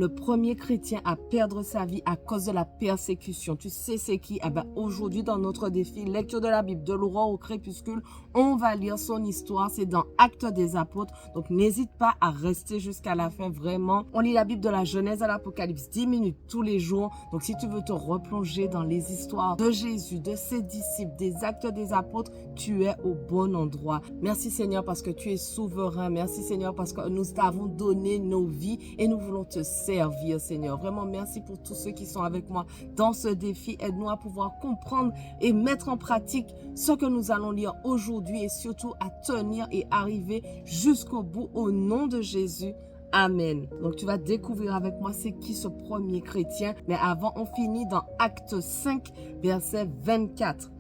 Le premier chrétien à perdre sa vie à cause de la persécution. Tu sais c'est qui? Aujourd'hui, dans notre défi, lecture de la Bible, de l'aurore au crépuscule, on va lire son histoire. C'est dans Actes des Apôtres. Donc, n'hésite pas à rester jusqu'à la fin. Vraiment, on lit la Bible de la Genèse à l'Apocalypse 10 minutes tous les jours. Donc, si tu veux te replonger dans les histoires de Jésus, de ses disciples, des Actes des Apôtres, tu es au bon endroit. Merci Seigneur parce que tu es souverain. Merci Seigneur parce que nous t'avons donné nos vies et nous voulons te servir, Seigneur. Vraiment, merci pour tous ceux qui sont avec moi dans ce défi. Aide-nous à pouvoir comprendre et mettre en pratique ce que nous allons lire aujourd'hui et surtout à tenir et arriver jusqu'au bout au nom de Jésus. Amen. Donc, tu vas découvrir avec moi c'est qui ce premier chrétien. Mais avant, on finit dans Acte 5, verset 24.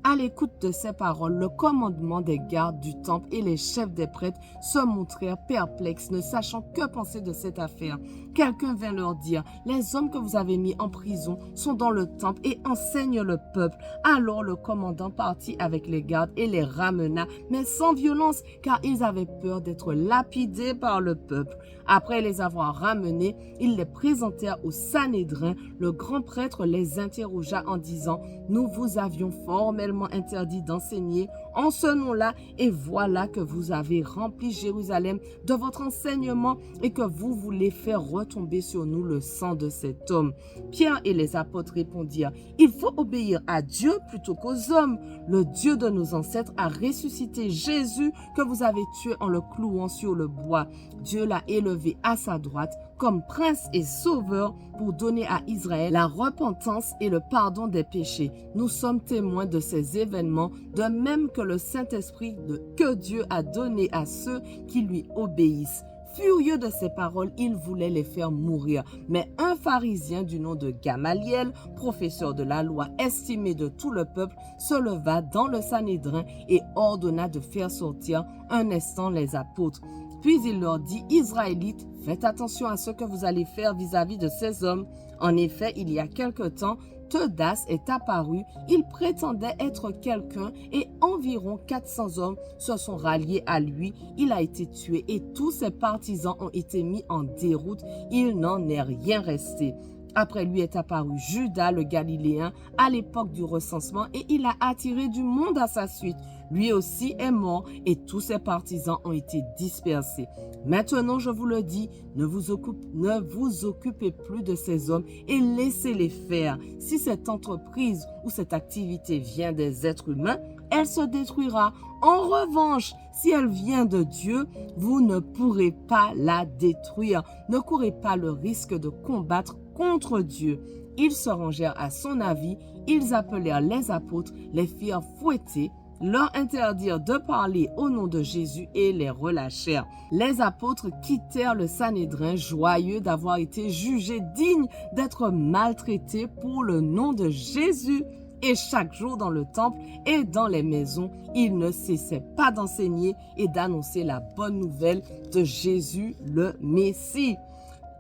À l'écoute de ces paroles, le commandement des gardes du temple et les chefs des prêtres se montrèrent perplexes, ne sachant que penser de cette affaire. Quelqu'un vint leur dire, « Les hommes que vous avez mis en prison sont dans le temple et enseignent le peuple. » Alors le commandant partit avec les gardes et les ramena, mais sans violence, car ils avaient peur d'être lapidés par le peuple. Après les avoir ramenés, ils les présentèrent au Sanhédrin. Le grand prêtre les interrogea en disant, « Nous vous avions formellement interdit d'enseigner en ce nom-là, et voilà que vous avez rempli Jérusalem de votre enseignement et que vous voulez faire retomber sur nous le sang de cet homme. » Pierre et les apôtres répondirent, « Il faut obéir à Dieu plutôt qu'aux hommes. Le Dieu de nos ancêtres a ressuscité Jésus que vous avez tué en le clouant sur le bois. Dieu l'a élevé à sa droite comme prince et sauveur pour donner à Israël la repentance et le pardon des péchés. Nous sommes témoins de ces événements, de même que le Saint-Esprit que Dieu a donné à ceux qui lui obéissent. » Furieux de ces paroles, il voulait les faire mourir. Mais un pharisien du nom de Gamaliel, professeur de la loi estimé de tout le peuple, se leva dans le Sanhédrin et ordonna de faire sortir un instant les apôtres. Puis il leur dit, « Israélites, faites attention à ce que vous allez faire vis-à-vis de ces hommes. En effet, il y a quelque temps, Theudas est apparu, il prétendait être quelqu'un et environ 400 hommes se sont ralliés à lui. Il a été tué et tous ses partisans ont été mis en déroute. Il n'en est rien resté. » Après lui est apparu Judas le Galiléen à l'époque du recensement et il a attiré du monde à sa suite. Lui aussi est mort et tous ses partisans ont été dispersés. Maintenant, je vous le dis, ne vous occupez plus de ces hommes et laissez-les faire. Si cette entreprise ou cette activité vient des êtres humains, elle se détruira. En revanche, si elle vient de Dieu, vous ne pourrez pas la détruire. Ne courez pas le risque de combattre contre Dieu. Ils se rangèrent à son avis, ils appelèrent les apôtres, les firent fouetter, leur interdirent de parler au nom de Jésus et les relâchèrent. Les apôtres quittèrent le Sanhédrin joyeux d'avoir été jugés dignes d'être maltraités pour le nom de Jésus. Et chaque jour dans le temple et dans les maisons, ils ne cessaient pas d'enseigner et d'annoncer la bonne nouvelle de Jésus le Messie.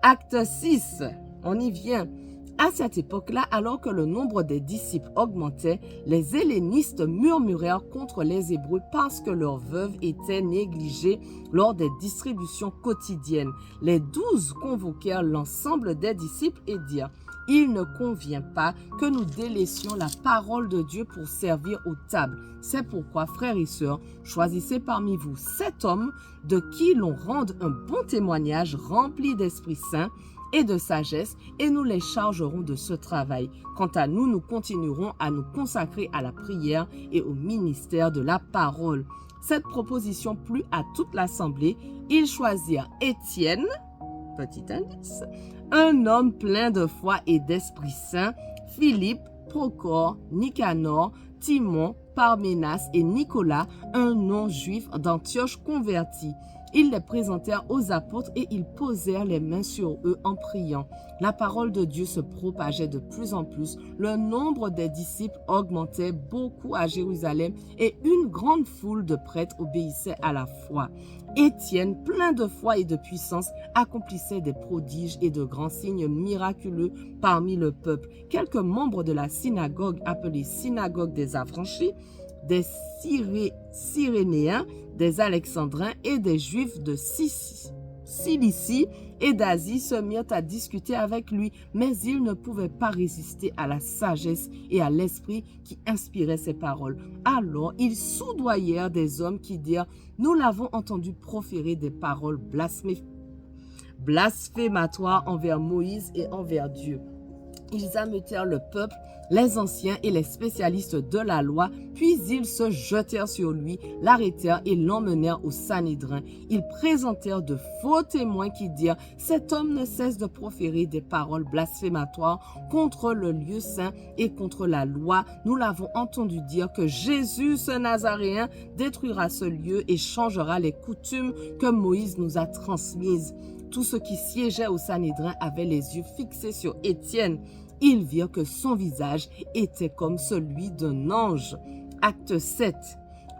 Acte 6, on y vient. À cette époque-là, alors que le nombre des disciples augmentait, les hellénistes murmurèrent contre les Hébreux parce que leurs veuves étaient négligées lors des distributions quotidiennes. Les 12 convoquèrent l'ensemble des disciples et dirent, « Il ne convient pas que nous délaissions la parole de Dieu pour servir aux tables. C'est pourquoi, frères et sœurs, choisissez parmi vous 7 hommes de qui l'on rende un bon témoignage rempli d'Esprit Saint et de sagesse, et nous les chargerons de ce travail. Quant à nous, nous continuerons à nous consacrer à la prière et au ministère de la parole. » Cette proposition plut à toute l'assemblée. Ils choisirent Étienne, petit indice, un homme plein de foi et d'Esprit Saint, Philippe, Procor, Nicanor, Timon, Parménas et Nicolas, un non-juif d'Antioche converti. Ils les présentèrent aux apôtres et ils posèrent les mains sur eux en priant. La parole de Dieu se propageait de plus en plus. Le nombre des disciples augmentait beaucoup à Jérusalem et une grande foule de prêtres obéissait à la foi. Étienne, plein de foi et de puissance, accomplissait des prodiges et de grands signes miraculeux parmi le peuple. Quelques membres de la synagogue, appelée synagogue des affranchis, des Cyrénéens, des Alexandrins et des Juifs de Cilicie et d'Asie se mirent à discuter avec lui, mais ils ne pouvaient pas résister à la sagesse et à l'esprit qui inspirait ses paroles. Alors ils soudoyèrent des hommes qui dirent: nous l'avons entendu proférer des paroles blasphématoires envers Moïse et envers Dieu. Ils ameutèrent le peuple, les anciens et les spécialistes de la loi, puis ils se jetèrent sur lui, l'arrêtèrent et l'emmenèrent au Sanhédrin. Ils présentèrent de faux témoins qui dirent: cet homme ne cesse de proférer des paroles blasphématoires contre le lieu saint et contre la loi. Nous l'avons entendu dire que Jésus, ce Nazaréen, détruira ce lieu et changera les coutumes que Moïse nous a transmises. Tous ceux qui siégeaient au Sanhédrin avaient les yeux fixés sur Étienne. Ils virent que son visage était comme celui d'un ange. Acte 7.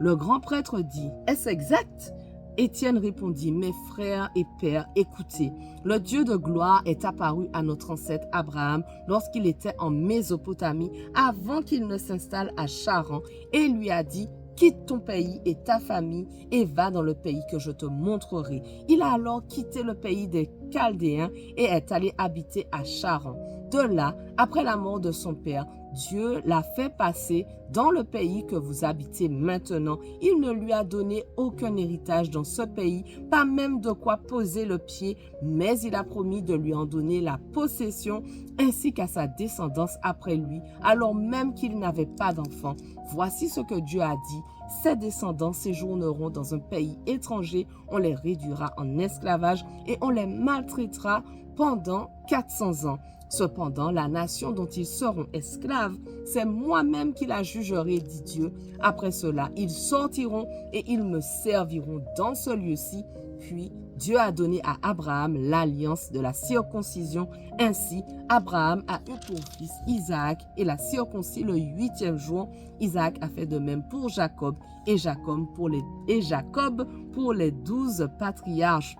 Le grand prêtre dit: est-ce exact? Étienne répondit: mes frères et pères, écoutez, le Dieu de gloire est apparu à notre ancêtre Abraham lorsqu'il était en Mésopotamie, avant qu'il ne s'installe à Charan, et lui a dit: quitte ton pays et ta famille et va dans le pays que je te montrerai. Il a alors quitté le pays des Chaldéens et est allé habiter à Charan. De là, après la mort de son père, Dieu l'a fait passer dans le pays que vous habitez maintenant. Il ne lui a donné aucun héritage dans ce pays, pas même de quoi poser le pied, mais il a promis de lui en donner la possession ainsi qu'à sa descendance après lui, alors même qu'il n'avait pas d'enfant. Voici ce que Dieu a dit: ses descendants séjourneront dans un pays étranger, on les réduira en esclavage et on les maltraitera pendant 400 ans. Cependant, la nation dont ils seront esclaves, c'est moi-même qui la jugerai, dit Dieu. Après cela, ils sortiront et ils me serviront dans ce lieu-ci. Puis, Dieu a donné à Abraham l'alliance de la circoncision. Ainsi, Abraham a eu pour fils Isaac et l'a circoncis le 8e jour. Isaac a fait de même pour Jacob et Jacob pour les 12 patriarches.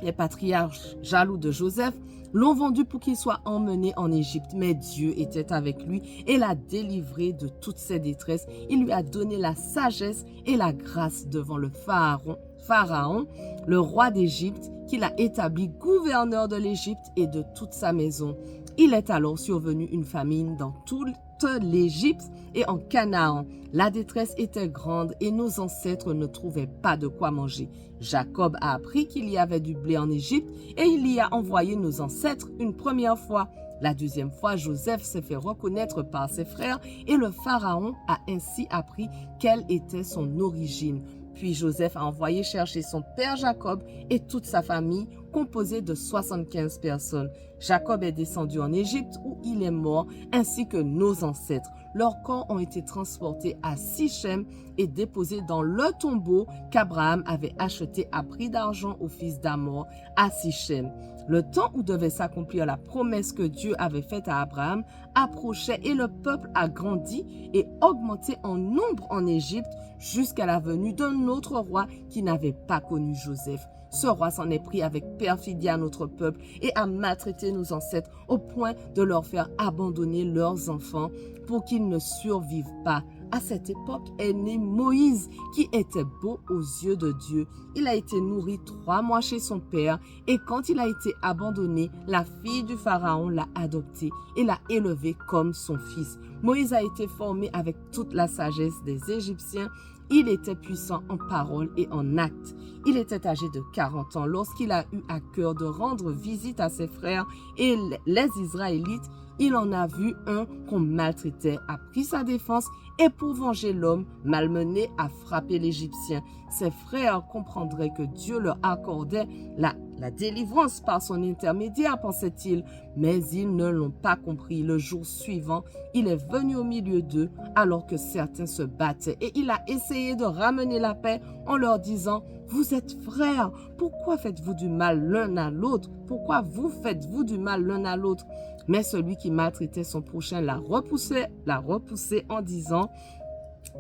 Les patriarches, jaloux de Joseph, l'ont vendu pour qu'il soit emmené en Égypte. Mais Dieu était avec lui et l'a délivré de toutes ses détresses. Il lui a donné la sagesse et la grâce devant le Pharaon, le roi d'Égypte, qu'il a établi gouverneur de l'Égypte et de toute sa maison. Il est alors survenu une famine dans toute l'Égypte et en Canaan. La détresse était grande et nos ancêtres ne trouvaient pas de quoi manger. Jacob a appris qu'il y avait du blé en Égypte et il y a envoyé nos ancêtres une première fois. La deuxième fois, Joseph s'est fait reconnaître par ses frères et le Pharaon a ainsi appris quelle était son origine. Puis Joseph a envoyé chercher son père Jacob et toute sa famille, composée de 75 personnes. Jacob est descendu en Égypte où il est mort, ainsi que nos ancêtres. Leurs corps ont été transportés à Sichem et déposés dans le tombeau qu'Abraham avait acheté à prix d'argent au fils d'Hamor à Sichem. Le temps où devait s'accomplir la promesse que Dieu avait faite à Abraham approchait et le peuple a grandi et augmenté en nombre en Égypte jusqu'à la venue d'un autre roi qui n'avait pas connu Joseph. Ce roi s'en est pris avec perfidie à notre peuple et a maltraité nos ancêtres au point de leur faire abandonner leurs enfants pour qu'ils ne survivent pas. À cette époque est né Moïse, qui était beau aux yeux de Dieu. Il a été nourri 3 mois chez son père et quand il a été abandonné, la fille du Pharaon l'a adopté et l'a élevé comme son fils. Moïse a été formé avec toute la sagesse des Égyptiens. Il était puissant en parole et en actes. Il était âgé de 40 ans lorsqu'il a eu à cœur de rendre visite à ses frères et les Israélites. Il en a vu un qu'on maltraitait, a pris sa défense et pour venger l'homme malmené a frappé l'Égyptien. Ses frères comprendraient que Dieu leur accordait la délivrance par son intermédiaire, pensait-il, mais ils ne l'ont pas compris. Le jour suivant, il est venu au milieu d'eux alors que certains se battaient et il a essayé de ramener la paix en leur disant: vous êtes frères, pourquoi faites-vous du mal l'un à l'autre? Pourquoi vous faites-vous du mal l'un à l'autre? Mais celui qui maltraitait son prochain l'a repoussé en disant: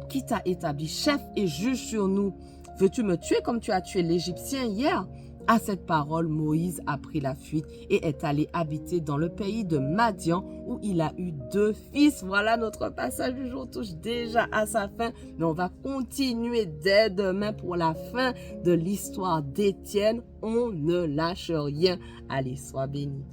qui t'a établi chef et juge sur nous? Veux-tu me tuer comme tu as tué l'Égyptien hier? À cette parole, Moïse a pris la fuite et est allé habiter dans le pays de Madian où il a eu 2 fils. Voilà, notre passage du jour touche déjà à sa fin, mais on va continuer dès demain pour la fin de l'histoire d'Étienne. On ne lâche rien. Allez, sois béni.